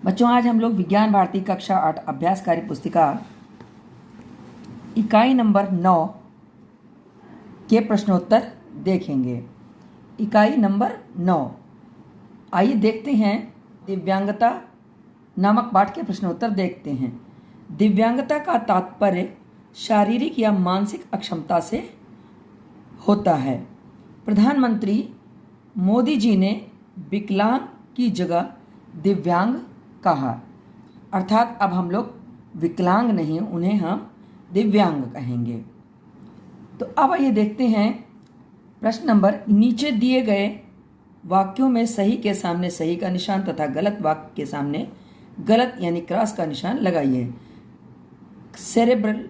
बच्चों, आज हम लोग विज्ञान भारती कक्षा 8 अभ्यासकारी पुस्तिका इकाई नंबर 9 के प्रश्नोत्तर देखेंगे। इकाई नंबर 9, आइए देखते हैं। दिव्यांगता नामक पाठ के प्रश्नोत्तर देखते हैं। दिव्यांगता का तात्पर्य शारीरिक या मानसिक अक्षमता से होता है। प्रधानमंत्री मोदी जी ने विकलांग की जगह दिव्यांग कहा, अर्थात अब हम लोग विकलांग नहीं, उन्हें हम दिव्यांग कहेंगे। तो अब आइए देखते हैं प्रश्न नंबर। नीचे दिए गए वाक्यों में सही के सामने सही का निशान तथा गलत वाक्य के सामने गलत यानी क्रॉस का निशान लगाइए। सेरेब्रल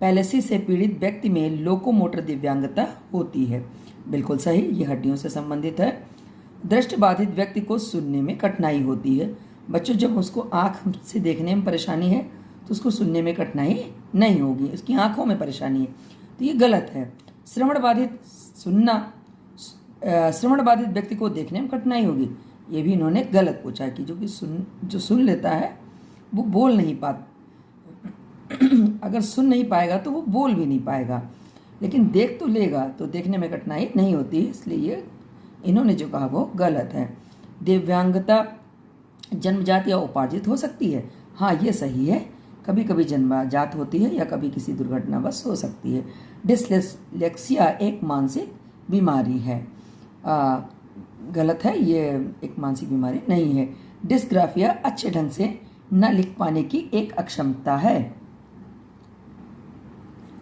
पैलेसी से पीड़ित व्यक्ति में लोकोमोटर दिव्यांगता होती है। बिल्कुल सही, ये हड्डियों से संबंधित है। दृष्टिबाधित व्यक्ति को सुनने में कठिनाई होती है। बच्चों, जब उसको आँख से देखने में परेशानी है तो उसको सुनने में कठिनाई नहीं होगी, उसकी आँखों में परेशानी है, तो ये गलत है। श्रवण बाधित व्यक्ति को देखने में कठिनाई होगी, ये भी इन्होंने गलत पूछा है कि जो सुन लेता है वो बोल नहीं पाता। अगर सुन नहीं पाएगा तो वो बोल भी नहीं पाएगा, लेकिन देख तो लेगा, तो देखने में कठिनाई नहीं होती, इसलिए इन्होंने जो कहा वो गलत है। दिव्यांगता जन्मजात या उपार्जित हो सकती है। हाँ, ये सही है, कभी कभी जन्मजात होती है या कभी किसी दुर्घटनावश हो सकती है। डिसलेक्सिया एक मानसिक बीमारी है। गलत है, ये एक मानसिक बीमारी नहीं है। डिस्ग्राफिया अच्छे ढंग से न लिख पाने की एक अक्षमता है।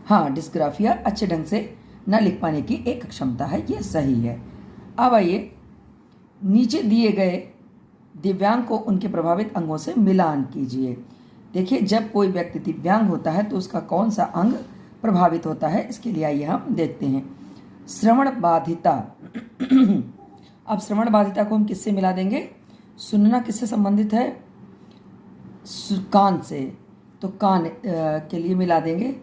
हाँ, डिस्ग्राफिया अच्छे ढंग से न लिख पाने की एक अक्षमता है, ये सही है। अब आइए नीचे दिए गए दिव्यांग को उनके प्रभावित अंगों से मिलान कीजिए। देखिए, जब कोई व्यक्ति दिव्यांग होता है तो उसका कौन सा अंग प्रभावित होता है, इसके लिए आइए हम देखते हैं। श्रवण बाधिता। अब श्रवण बाधिता को हम किससे मिला देंगे? सुनना किससे संबंधित है? कान से, तो कान के लिए मिला देंगे।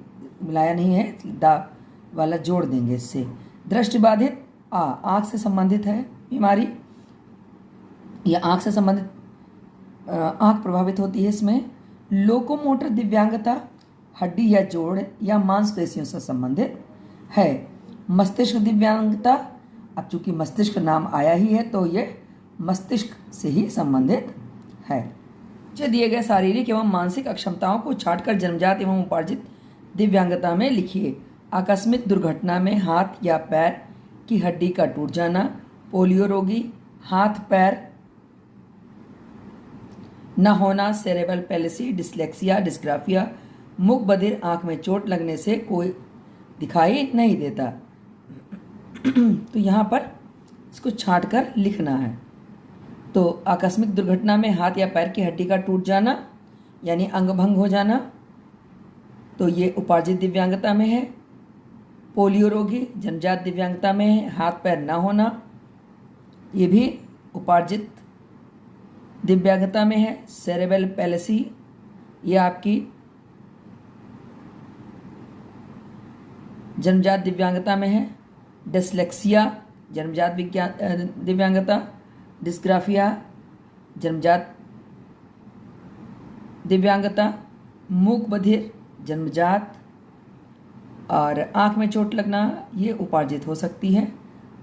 मिलाया नहीं है, दा वाला जोड़ देंगे इससे। दृष्टिबाधित आँख से संबंधित है बीमारी, या आँख से संबंधित आँख प्रभावित होती है इसमें। लोकोमोटर दिव्यांगता हड्डी या जोड़ या मांसपेशियों से संबंधित है। मस्तिष्क दिव्यांगता, अब चूंकि मस्तिष्क नाम आया ही है तो ये मस्तिष्क से ही संबंधित है। नीचे दिए गए शारीरिक एवं मानसिक अक्षमताओं को छांटकर जन्मजात एवं उपार्जित दिव्यांगता में लिखिए। आकस्मिक दुर्घटना में हाथ या पैर की हड्डी का टूट जाना, पोलियो रोगी, हाथ पैर न होना, सेरेब्रल पैलेसी, डिसलेक्सिया, डिस्ग्राफिया, मुख बधिर, आँख में चोट लगने से कोई दिखाई नहीं देता। तो यहाँ पर इसको छांट कर लिखना है। तो आकस्मिक दुर्घटना में हाथ या पैर की हड्डी का टूट जाना यानी अंग भंग हो जाना, तो ये उपार्जित दिव्यांगता में है। पोलियो रोगी जन्मजात दिव्यांगता में है। हाथ पैर ना होना, ये भी उपार्जित दिव्यांगता में है। सेरेब्रल पैलेसी, ये आपकी जन्मजात दिव्यांगता में है। डिसलेक्सिया जन्मजात दिव्यांगता। डिस्ग्राफिया जन्मजात दिव्यांगता। मूक बधिर जन्मजात, और आँख में चोट लगना ये उपार्जित हो सकती है,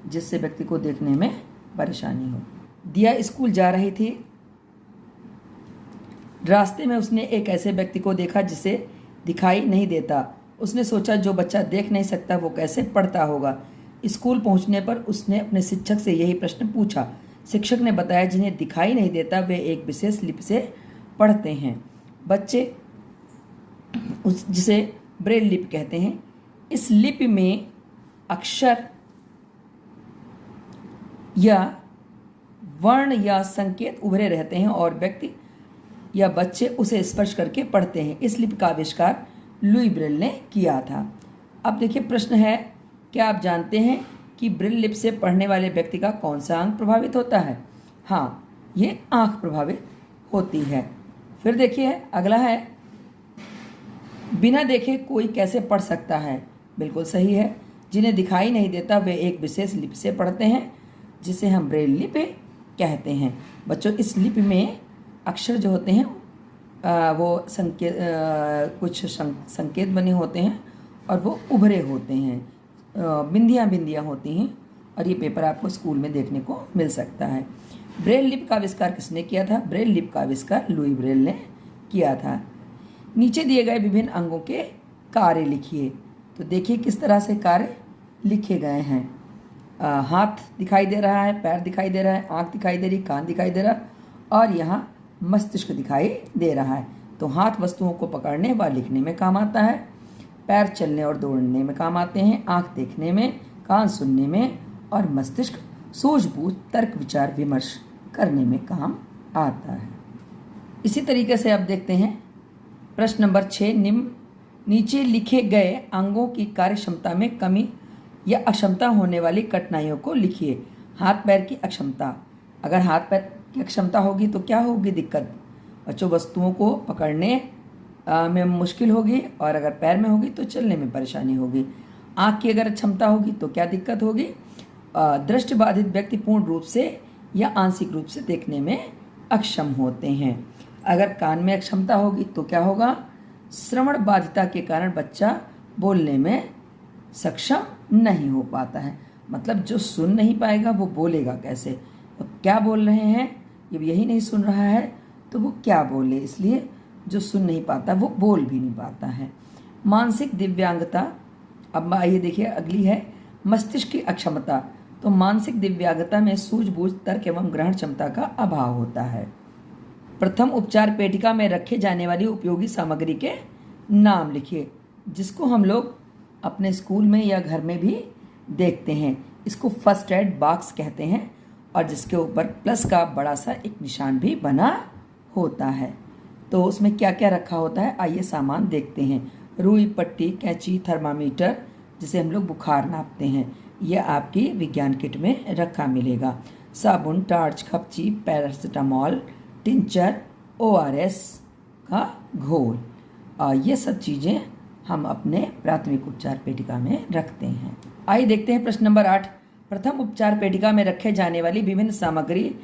जिससे व्यक्ति को देखने में परेशानी हो। दिया स्कूल जा रही थी, रास्ते में उसने एक ऐसे व्यक्ति को देखा जिसे दिखाई नहीं देता। उसने सोचा जो बच्चा देख नहीं सकता वो कैसे पढ़ता होगा। स्कूल पहुंचने पर उसने अपने शिक्षक से यही प्रश्न पूछा। शिक्षक ने बताया जिन्हें दिखाई नहीं देता वे एक विशेष लिपि से पढ़ते हैं। बच्चे जिसे ब्रेल लिपि कहते हैं। इस लिपि में अक्षर या वर्ण या संकेत उभरे रहते हैं और व्यक्ति या बच्चे उसे स्पर्श करके पढ़ते हैं। इस लिपि का आविष्कार लुई ब्रेल ने किया था। अब देखिए प्रश्न है, क्या आप जानते हैं कि ब्रेल लिपि से पढ़ने वाले व्यक्ति का कौन सा अंग प्रभावित होता है? हाँ, ये आँख प्रभावित होती है। फिर देखिए अगला है, बिना देखे कोई कैसे पढ़ सकता है? बिल्कुल सही है, जिन्हें दिखाई नहीं देता वे एक विशेष लिपि से पढ़ते हैं जिसे हम ब्रेल लिपि कहते हैं। बच्चों, इस लिपि में अक्षर जो होते हैं वो संकेत कुछ संकेत बने होते हैं और वो उभरे होते हैं, बिंदियाँ बिंदियाँ होती हैं, और ये पेपर आपको स्कूल में देखने को मिल सकता है। ब्रेल लिपि का आविष्कार किसने किया था? ब्रेल लिपि का आविष्कार लुई ब्रेल ने किया था। नीचे दिए गए विभिन्न अंगों के कार्य लिखिए। तो देखिए किस तरह से कार्य लिखे गए हैं। हाथ दिखाई दे रहा है, पैर दिखाई दे रहा है, आँख दिखाई दे रही, कान दिखाई दे रहा, और यहाँ मस्तिष्क दिखाई दे रहा है। तो हाथ वस्तुओं को पकड़ने व लिखने में काम आता है, पैर चलने और दौड़ने में काम आते हैं, आँख देखने में, कान सुनने में, और मस्तिष्क सूझबूझ तर्क विचार विमर्श करने में काम आता है। इसी तरीके से अब देखते हैं प्रश्न नंबर 6। नीचे लिखे गए अंगों की कार्यक्षमता में कमी या अक्षमता होने वाली कठिनाइयों को लिखिए। हाथ पैर की अक्षमता, अगर हाथ पैर की अक्षमता होगी तो क्या होगी दिक्कत? बच्चों, वस्तुओं को पकड़ने में मुश्किल होगी, और अगर पैर में होगी तो चलने में परेशानी होगी। आँख की अगर क्षमता होगी तो क्या दिक्कत होगी? दृष्टिबाधित व्यक्ति पूर्ण रूप से या आंशिक रूप से देखने में अक्षम होते हैं। अगर कान में अक्षमता होगी तो क्या होगा? श्रवण बाधिता के कारण बच्चा बोलने में सक्षम नहीं हो पाता है। मतलब जो सुन नहीं पाएगा वो बोलेगा कैसे? तो क्या बोल रहे हैं, जब यही नहीं सुन रहा है तो वो क्या बोले? इसलिए जो सुन नहीं पाता वो बोल भी नहीं पाता है। मानसिक दिव्यांगता, अब आइए देखिए अगली है मस्तिष्क की अक्षमता। तो मानसिक दिव्यांगता में सूझबूझ तर्क एवं ग्रहण क्षमता का अभाव होता है। प्रथम उपचार पेटिका में रखे जाने वाली उपयोगी सामग्री के नाम लिखिए, जिसको हम लोग अपने स्कूल में या घर में भी देखते हैं। इसको फर्स्ट एड बॉक्स कहते हैं, और जिसके ऊपर प्लस का बड़ा सा एक निशान भी बना होता है। तो उसमें क्या क्या रखा होता है, आइए सामान देखते हैं। रुई, पट्टी, कैंची, थर्मामीटर, जिसे हम लोग बुखार नापते हैं, यह आपकी विज्ञान किट में रखा मिलेगा। साबुन, टार्च, खपची, पैरासीटामॉल, टिंचर, ORS का घोल, और ये सब चीज़ें हम अपने प्राथमिक उपचार पेटिका में रखते हैं। आइए देखते हैं प्रश्न नंबर 8। प्रथम उपचार पेटिका में रखे जाने वाली विभिन्न सामग्री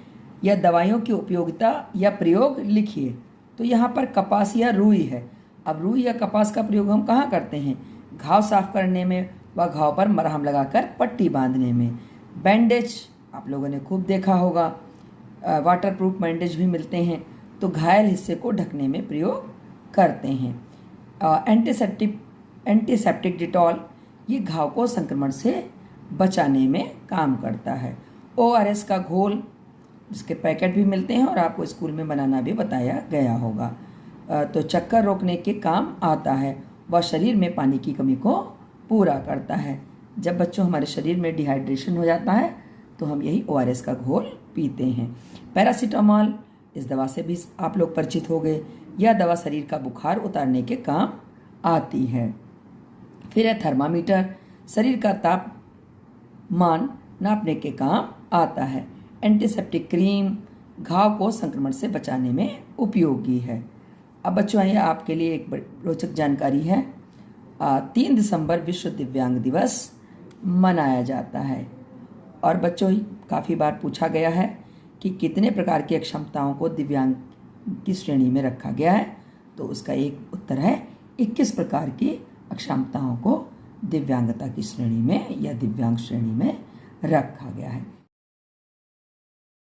या दवाइयों की उपयोगिता या प्रयोग लिखिए। तो यहाँ पर कपास या रुई है। अब रुई या कपास का प्रयोग हम कहाँ करते हैं? घाव साफ करने में व घाव पर मरहम लगाकर पट्टी बांधने में। बैंडेज आप लोगों ने खूब देखा होगा, वाटरप्रूफ बैंडेज भी मिलते हैं, तो घायल हिस्से को ढकने में प्रयोग करते हैं। एंटीसेप्टिक डिटॉल, ये घाव को संक्रमण से बचाने में काम करता है। ORS का घोल, जिसके पैकेट भी मिलते हैं और आपको स्कूल में बनाना भी बताया गया होगा, तो चक्कर रोकने के काम आता है। वह शरीर में पानी की कमी को पूरा करता है। जब बच्चों हमारे शरीर में डिहाइड्रेशन हो जाता है तो हम यही ORS का घोल पीते हैं। पैरासीटामॉल, इस दवा से भी आप लोग परिचित हो गए। यह दवा शरीर का बुखार उतारने के काम आती है। फिर है थर्मामीटर, शरीर का तापमान नापने के काम आता है। एंटीसेप्टिक क्रीम, घाव को संक्रमण से बचाने में उपयोगी है। अब बच्चों आइए आपके लिए एक रोचक जानकारी है। 3 दिसंबर विश्व दिव्यांग दिवस मनाया जाता है, और बच्चों काफ़ी बार पूछा गया है कि कितने प्रकार की क्षमताओं को दिव्यांग की श्रेणी में रखा गया है। तो उसका एक उत्तर है 21 प्रकार की अक्षमताओं को दिव्यांगता की श्रेणी में या दिव्यांग श्रेणी में रखा गया है।